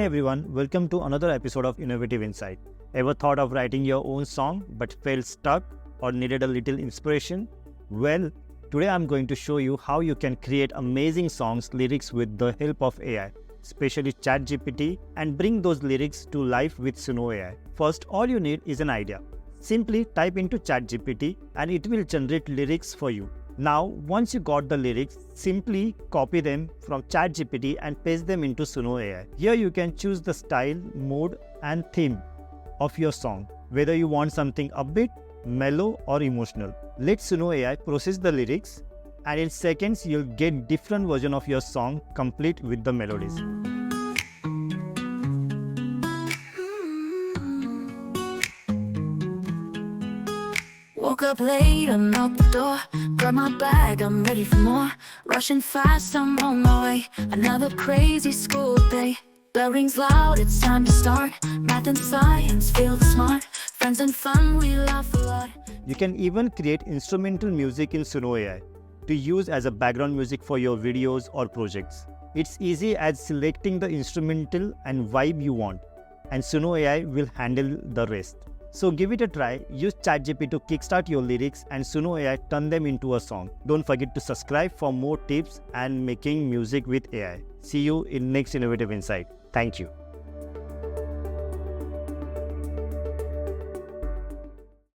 everyone, welcome to another episode of Innovative Insight. Ever thought of writing your own song but felt stuck or needed a little inspiration? Well, today I'm going to show you how you can create amazing songs lyrics with the help of AI, especially ChatGPT, and bring those lyrics to life with SUNO AI. First, all you need is an idea. Simply type into ChatGPT and it will generate lyrics for you. Now, once you got the lyrics, simply copy them from ChatGPT and paste them into SUNO AI. Here you can choose the style, mood and theme of your song, whether you want something upbeat, mellow or emotional. Let SUNO AI process the lyrics and in seconds you'll get different version of your song complete with the melodies. Woke up late, I'm out the door. Grab my bag, I'm ready for more. Rushing fast, I'm on my way. Another crazy school day. Bell rings loud, it's time to start. Math and science, feel smart. Friends and fun, we laugh a lot. You can even create instrumental music in SUNO AI to use as a background music for your videos or projects. It's easy as selecting the instrumental and vibe you want, and SUNO AI will handle the rest. So give it a try, use ChatGPT to kickstart your lyrics and SUNO AI turn them into a song. Don't forget to subscribe for more tips and making music with AI. See you in next Innovative Insight. Thank you.